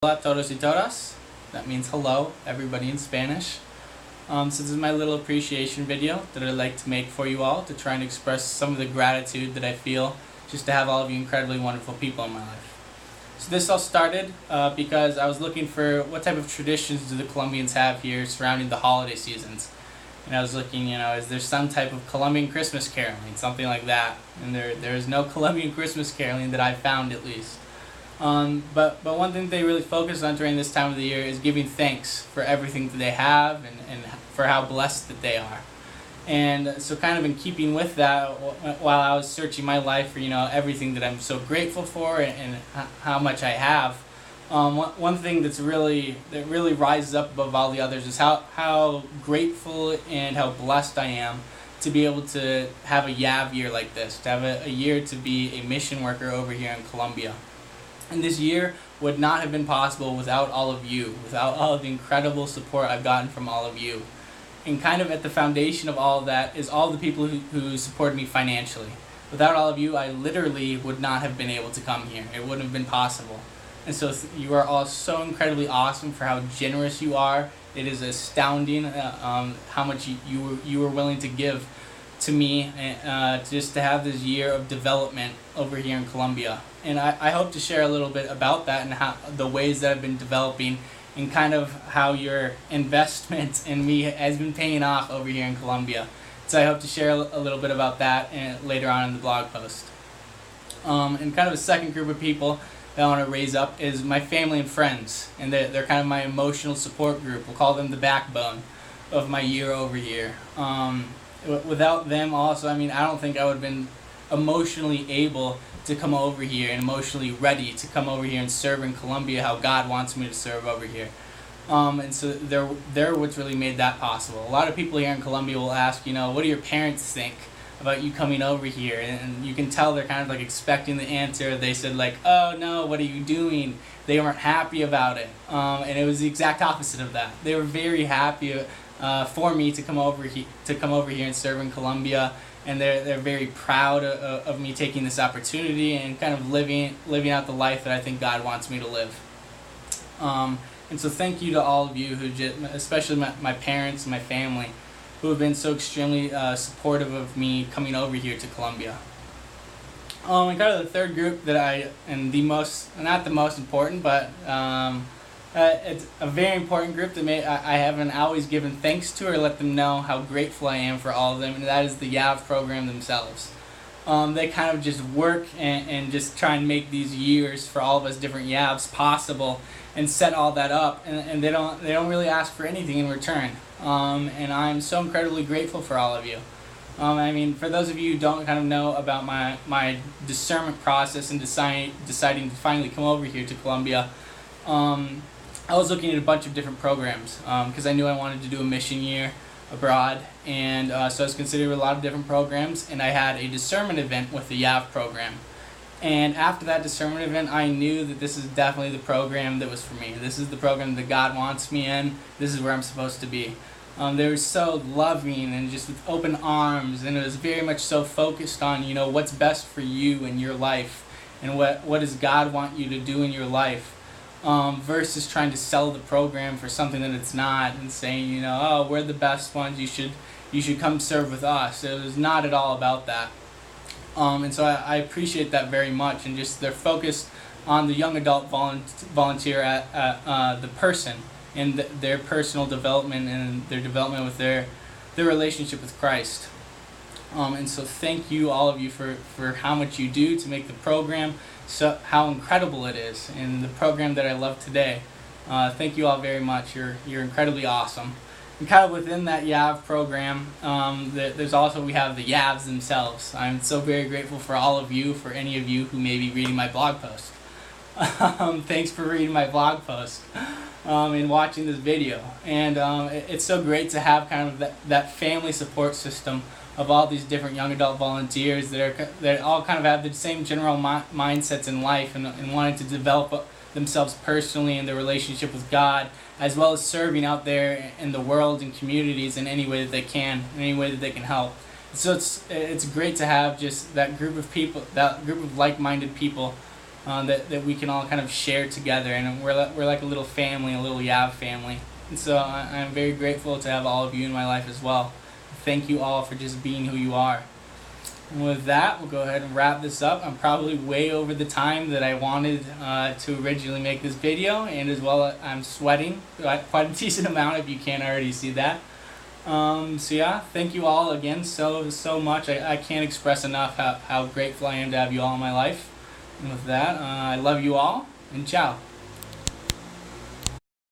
Hola a todos y todas. That means hello, everybody in Spanish. So this is my little appreciation video that I'd like to make for you all to try and express some of the gratitude that I feel just to have all of you incredibly wonderful people in my life. So this all started because I was looking for what type of traditions do the Colombians have here surrounding the holiday seasons. And I was looking, is there some type of Colombian Christmas caroling, something like that. And there is no Colombian Christmas caroling that I found, at least. But one thing they really focus on during this time of the year is giving thanks for everything that they have and for how blessed that they are. And so kind of in keeping with that, while I was searching my life for, everything that I'm so grateful for and how much I have, one thing that really rises up above all the others is how grateful and how blessed I am to be able to have a YAV year like this, to have a year to be a mission worker over here in Colombia. And this year would not have been possible without all of you, without all of the incredible support I've gotten from all of you. And kind of at the foundation of all of that is all the people who supported me financially. Without all of you, I literally would not have been able to come here. It wouldn't have been possible. And so you are all so incredibly awesome for how generous you are. It is astounding how much you were willing to give to me just to have this year of development over here in Colombia. And I hope to share a little bit about that and how the ways that I've been developing and kind of how your investment in me has been paying off over here in Colombia. So I hope to share a little bit about that later on in the blog post. And kind of a second group of people that I want to raise up is my family and friends. And they're kind of my emotional support group. We'll call them the backbone of my year over here. Without them also, I don't think I would have been emotionally able to come over here and emotionally ready to come over here and serve in Colombia how God wants me to serve over here. And so they're what's really made that possible. A lot of people here in Colombia will ask, what do your parents think about you coming over here? And you can tell they're kind of like expecting the answer. They said like, oh no, what are you doing? They weren't happy about it. And it was the exact opposite of that. They were very happy for me to come over here and serve in Colombia, and they're very proud of me taking this opportunity and kind of living out the life that I think God wants me to live. And so thank you to all of you especially my parents and my family, who have been so extremely supportive of me coming over here to Colombia. And kind of the third group that not the most important, but it's a very important group that I haven't always given thanks to or let them know how grateful I am for all of them, and that is the YAV program themselves. They kind of just work and just try and make these years for all of us different YAVs possible and set all that up, and they don't really ask for anything in return. And I'm so incredibly grateful for all of you. For those of you who don't kind of know about my discernment process and deciding to finally come over here to Colombia, I was looking at a bunch of different programs because I knew I wanted to do a mission year abroad, and so I was considering a lot of different programs, and I had a discernment event with the YAV program. And after that discernment event, I knew that this is definitely the program that was for me. This is the program that God wants me in. This is where I'm supposed to be. They were so loving and just with open arms, and it was very much so focused on, what's best for you in your life and what does God want you to do in your life. Versus trying to sell the program for something that it's not and saying, oh, we're the best ones, you should come serve with us. It was not at all about that. And so I appreciate that very much, and just they're focused on the young adult volunteer at the person and their personal development and their development with their relationship with Christ. And so thank you, all of you, for how much you do to make the program so how incredible it is, and the program that I love today. Thank you all very much. You're incredibly awesome. And kind of within that YAV program, we have the YAVs themselves. I'm so very grateful for all of you, for any of you who may be reading my blog post. Thanks for reading my blog post and watching this video. And it's so great to have kind of that family support system of all these different young adult volunteers that all kind of have the same general mindsets in life and wanting to develop themselves personally in their relationship with God, as well as serving out there in the world and communities in any way that they can, in any way that they can help. So it's great to have just that group of people, that group of like-minded people that we can all kind of share together, and we're like a little family, a little Yav family. And so I'm very grateful to have all of you in my life as well. Thank you all for just being who you are. And with that, we'll go ahead and wrap this up. I'm probably way over the time that I wanted to originally make this video, and as well I'm sweating quite a decent amount if you can't already see that. So yeah, thank you all again so much. I can't express enough how grateful I am to have you all in my life. And with that, I love you all, and ciao.